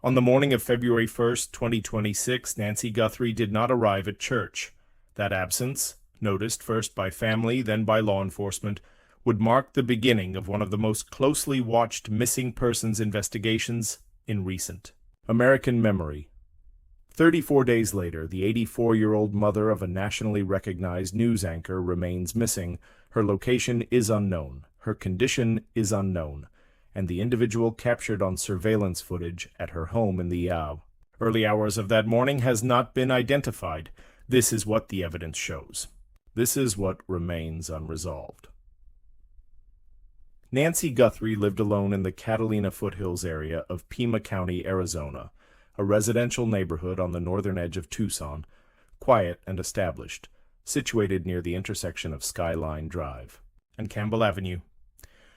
On the morning of February 1st, 2026, Nancy Guthrie did not arrive at church. That absence, noticed first by family, then by law enforcement, would mark the beginning of one of the most closely watched missing persons investigations in recent American memory. 34 days later, the 84-year-old mother of a nationally recognized news anchor remains missing. Her location is unknown, her condition is unknown, and the individual captured on surveillance footage at her home in the early hours of that morning has not been identified. This is what the evidence shows. This is what remains unresolved. Nancy Guthrie lived alone in the Catalina foothills area of Pima County, Arizona, a residential neighborhood on the northern edge of Tucson, quiet and established, situated near the intersection of Skyline Drive and Campbell Avenue.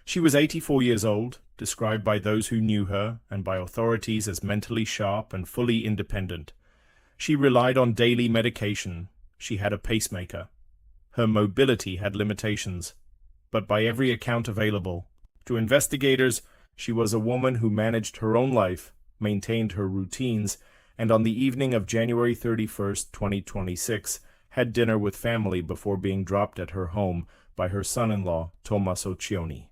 She was 84 years old, described by those who knew her and by authorities as mentally sharp and fully independent. She relied on daily medication. She had a pacemaker. Her mobility had limitations, but by every account available to investigators, she was a woman who managed her own life, maintained her routines, and on the evening of January 31st, 2026, had dinner with family before being dropped at her home by her son-in-law, Tommaso Cioni.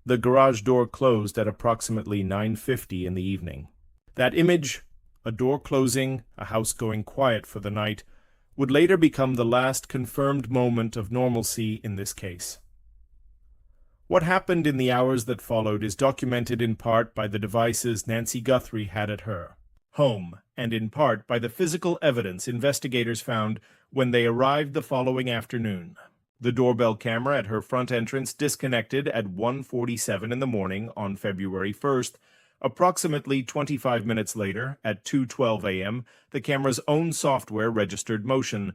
The garage door closed at approximately 9:50 in the evening. That image, a door closing, a house going quiet for the night, would later become the last confirmed moment of normalcy in this case. What happened in the hours that followed is documented in part by the devices Nancy Guthrie had at her home, and in part by the physical evidence investigators found when they arrived the following afternoon. The doorbell camera at her front entrance disconnected at 1:47 in the morning on February 1st. Approximately 25 minutes later, at 2:12 a.m., the camera's own software registered motion,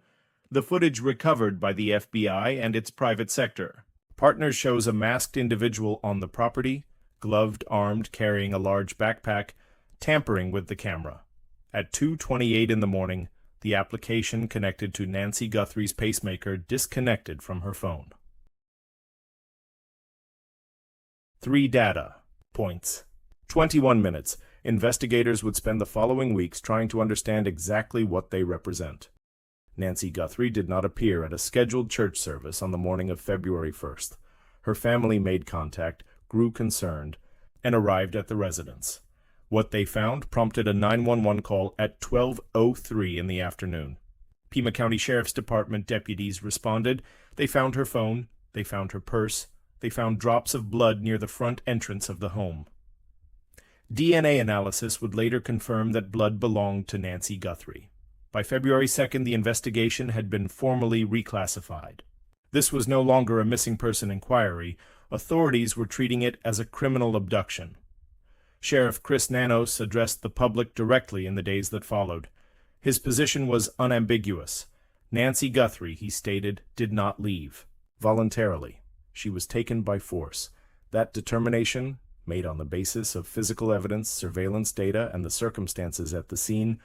the footage recovered by the FBI and its private sector. Partners shows a masked individual on the property, gloved, armed, carrying a large backpack, tampering with the camera. At 2:28 in the morning, the application connected to Nancy Guthrie's pacemaker disconnected from her phone. 3 data points. 21 minutes. Investigators would spend the following weeks trying to understand exactly what they represent. Nancy Guthrie did not appear at a scheduled church service on the morning of February 1st. Her family made contact, grew concerned, and arrived at the residence. What they found prompted a 911 call at 12:03 in the afternoon. Pima County Sheriff's Department deputies responded. They found her phone, they found her purse, they found drops of blood near the front entrance of the home. DNA analysis would later confirm that blood belonged to Nancy Guthrie. By February 2nd, the investigation had been formally reclassified. This was no longer a missing person inquiry. Authorities were treating it as a criminal abduction. Sheriff Chris Nanos addressed the public directly in the days that followed. His position was unambiguous. Nancy Guthrie, he stated, did not leave voluntarily. She was taken by force. That determination, made on the basis of physical evidence, surveillance data, and the circumstances at the scene,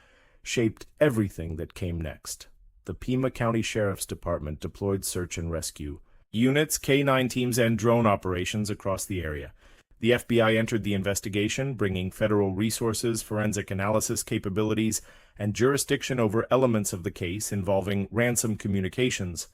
shaped everything that came next. The Pima County Sheriff's Department deployed search and rescue units, K-9 teams, and drone operations across the area. The FBI entered the investigation, bringing federal resources, forensic analysis capabilities, and jurisdiction over elements of the case involving ransom communications.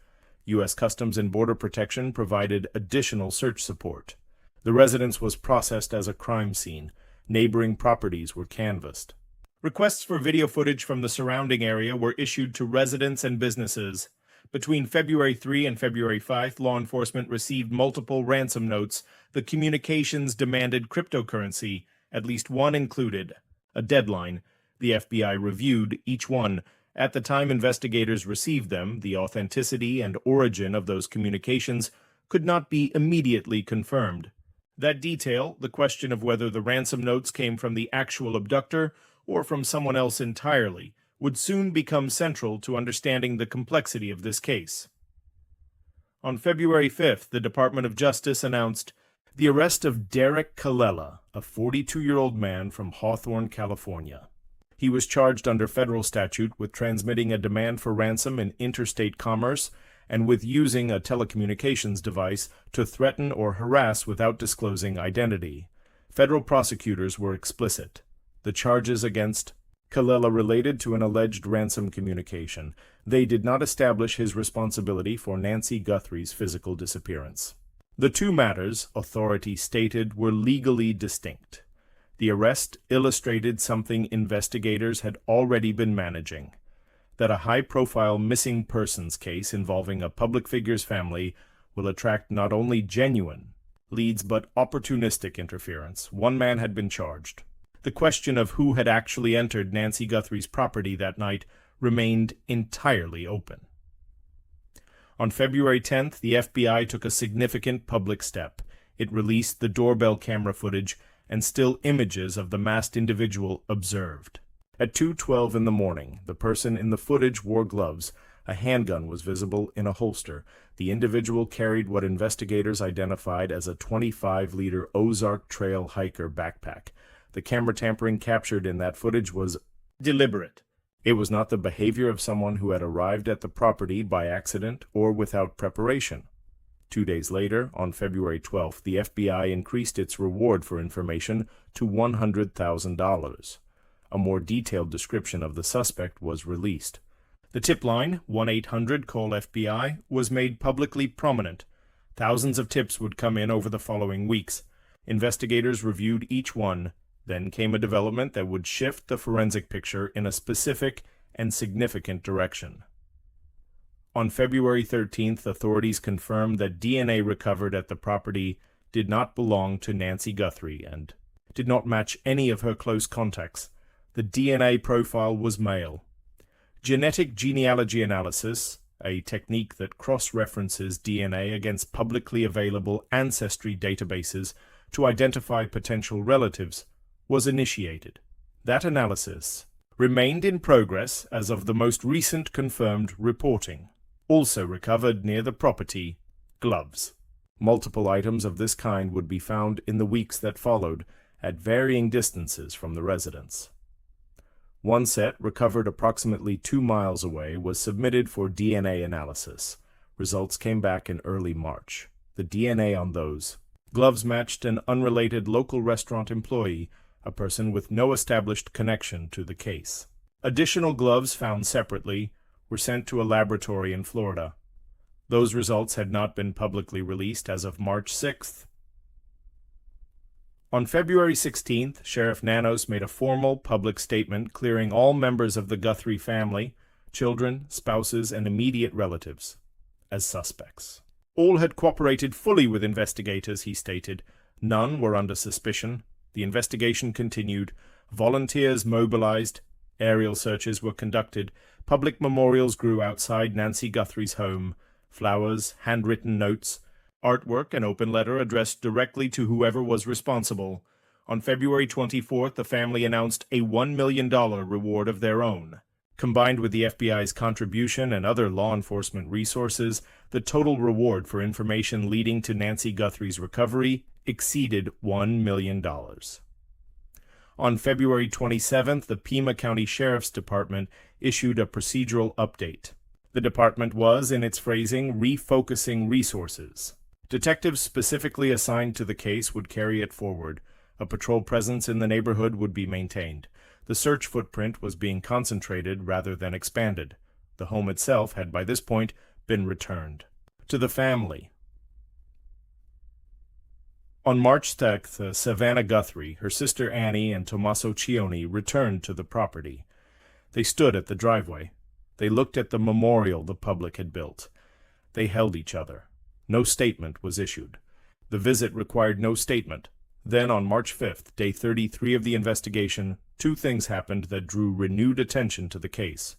U.S. Customs and Border Protection provided additional search support. The residence was processed as a crime scene. Neighboring properties were canvassed. Requests for video footage from the surrounding area were issued to residents and businesses. Between February 3 and February 5, law enforcement received multiple ransom notes. The communications demanded cryptocurrency, at least one included a deadline. The FBI reviewed each one. At the time investigators received them, the authenticity and origin of those communications could not be immediately confirmed. That detail, the question of whether the ransom notes came from the actual abductor or from someone else entirely, would soon become central to understanding the complexity of this case. On February 5th, the Department of Justice announced the arrest of Derek Colella, a 42-year-old man from Hawthorne, California. He was charged under federal statute with transmitting a demand for ransom in interstate commerce and with using a telecommunications device to threaten or harass without disclosing identity. Federal prosecutors were explicit. The charges against Kallela related to an alleged ransom communication. They did not establish his responsibility for Nancy Guthrie's physical disappearance. The two matters, authorities stated, were legally distinct. The arrest illustrated something investigators had already been managing, that a high-profile missing persons case involving a public figure's family will attract not only genuine leads but opportunistic interference. One man had been charged. The question of who had actually entered Nancy Guthrie's property that night remained entirely open. On February 10th, the FBI took a significant public step. It released the doorbell camera footage and still images of the masked individual observed. At 2:12 in the morning, the person in the footage wore gloves. A handgun was visible in a holster. The individual carried what investigators identified as a 25-liter Ozark Trail hiker backpack. The camera tampering captured in that footage was deliberate. It was not the behavior of someone who had arrived at the property by accident or without preparation. 2 days later, on February 12th, the FBI increased its reward for information to $100,000. A more detailed description of the suspect was released. The tip line, 1-800-CALL-FBI, was made publicly prominent. Thousands of tips would come in over the following weeks. Investigators reviewed each one. Then came a development that would shift the forensic picture in a specific and significant direction. On February 13th, authorities confirmed that DNA recovered at the property did not belong to Nancy Guthrie and did not match any of her close contacts. The DNA profile was male. Genetic genealogy analysis, a technique that cross-references DNA against publicly available ancestry databases to identify potential relatives, was initiated. That analysis remained in progress as of the most recent confirmed reporting. Also recovered near the property, gloves. Multiple items of this kind would be found in the weeks that followed, at varying distances from the residence. One set, recovered approximately 2 miles away, was submitted for DNA analysis. Results came back in early March. The DNA on those gloves matched an unrelated local restaurant employee, a person with no established connection to the case. Additional gloves found separately were sent to a laboratory in Florida. Those results had not been publicly released as of March 6th. On February 16th, Sheriff Nanos made a formal public statement clearing all members of the Guthrie family, children, spouses, and immediate relatives, as suspects. All had cooperated fully with investigators, he stated. None were under suspicion. The investigation continued. Volunteers mobilized. Aerial searches were conducted. Public memorials grew outside Nancy Guthrie's home. Flowers, handwritten notes, artwork, an open letter addressed directly to whoever was responsible. On February 24th, the family announced a $1 million reward of their own. Combined with the FBI's contribution and other law enforcement resources, the total reward for information leading to Nancy Guthrie's recovery exceeded $1 million. On February 27th, the Pima County Sheriff's Department issued a procedural update. The department was, in its phrasing, refocusing resources. Detectives specifically assigned to the case would carry it forward. A patrol presence in the neighborhood would be maintained. The search footprint was being concentrated rather than expanded. The home itself had by this point been returned to the family. On March 6th, Savannah Guthrie, her sister Annie, and Tommaso Cioni returned to the property. They stood at the driveway. They looked at the memorial the public had built. They held each other. No statement was issued. The visit required no statement. Then, on March 5th, day 33 of the investigation, 2 things happened that drew renewed attention to the case.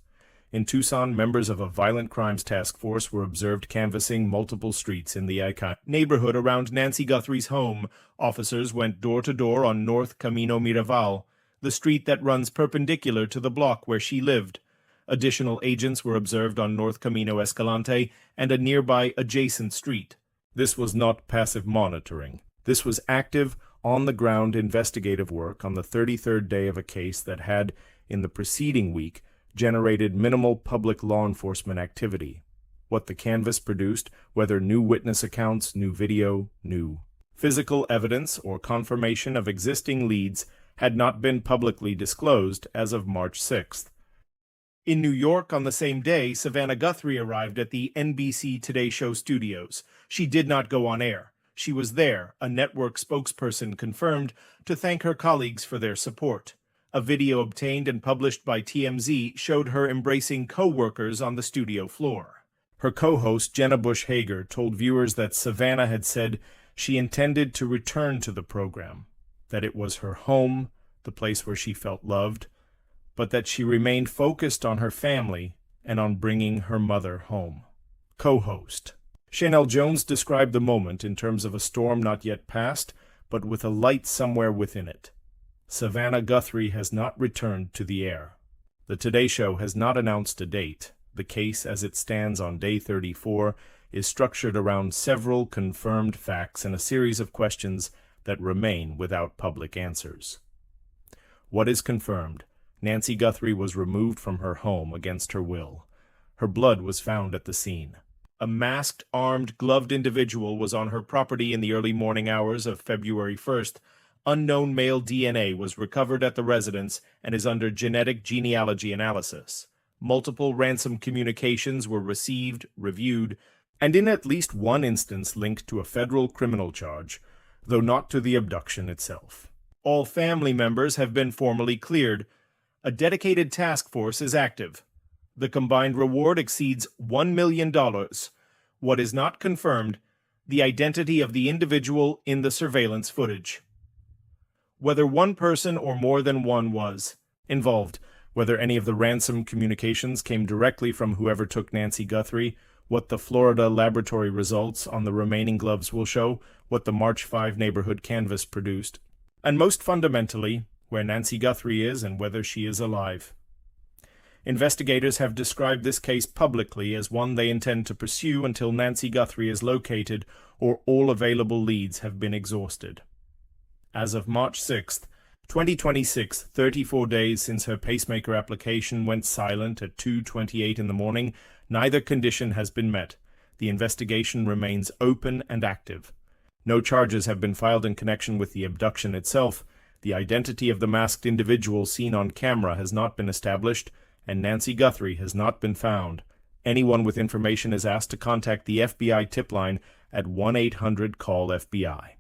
In Tucson, members of a violent crimes task force were observed canvassing multiple streets in the iconic neighborhood around Nancy Guthrie's home. Officers went door to door on North Camino Miraval, the street that runs perpendicular to the block where she lived. Additional agents were observed on North Camino Escalante and a nearby adjacent street. This was not passive monitoring. This was active, on-the-ground investigative work on the 33rd day of a case that had, in the preceding week, generated minimal public law enforcement activity. What the canvass produced, whether new witness accounts, new video, new Physical evidence or confirmation of existing leads had not been publicly disclosed as of March 6th. In New York on the same day, Savannah Guthrie arrived at the NBC Today show studios. She did not go on air. She was there, a network spokesperson confirmed, to thank her colleagues for their support. A video obtained and published by TMZ showed her embracing co-workers on the studio floor. Her co-host, Jenna Bush Hager, told viewers that Savannah had said she intended to return to the program, that it was her home, the place where she felt loved, but that she remained focused on her family and on bringing her mother home. Co-host Chanel Jones described the moment in terms of a storm not yet past, but with a light somewhere within it. Savannah Guthrie has not returned to the air. The Today Show has not announced a date. The case, as it stands on day 34, is structured around several confirmed facts and a series of questions that remain without public answers. What is confirmed? Nancy Guthrie was removed from her home against her will. Her blood was found at the scene. A masked, armed, gloved individual was on her property in the early morning hours of February 1st. Unknown male DNA was recovered at the residence and is under genetic genealogy analysis. Multiple ransom communications were received, reviewed, and in at least one instance linked to a federal criminal charge, though not to the abduction itself. All family members have been formally cleared. A dedicated task force is active. The combined reward exceeds $1 million. What is not confirmed, the identity of the individual in the surveillance footage. Whether one person or more than one was involved, whether any of the ransom communications came directly from whoever took Nancy Guthrie, what the Florida laboratory results on the remaining gloves will show, what the March 5 neighborhood canvass produced, and most fundamentally, where Nancy Guthrie is and whether she is alive. Investigators have described this case publicly as one they intend to pursue until Nancy Guthrie is located or all available leads have been exhausted. As of March 6th, 2026, 34 days since her pacemaker application went silent at 2:28 in the morning, neither condition has been met. The investigation remains open and active. No charges have been filed in connection with the abduction itself. The identity of the masked individual seen on camera has not been established, and Nancy Guthrie has not been found. Anyone with information is asked to contact the FBI tip line at 1-800-CALL-FBI.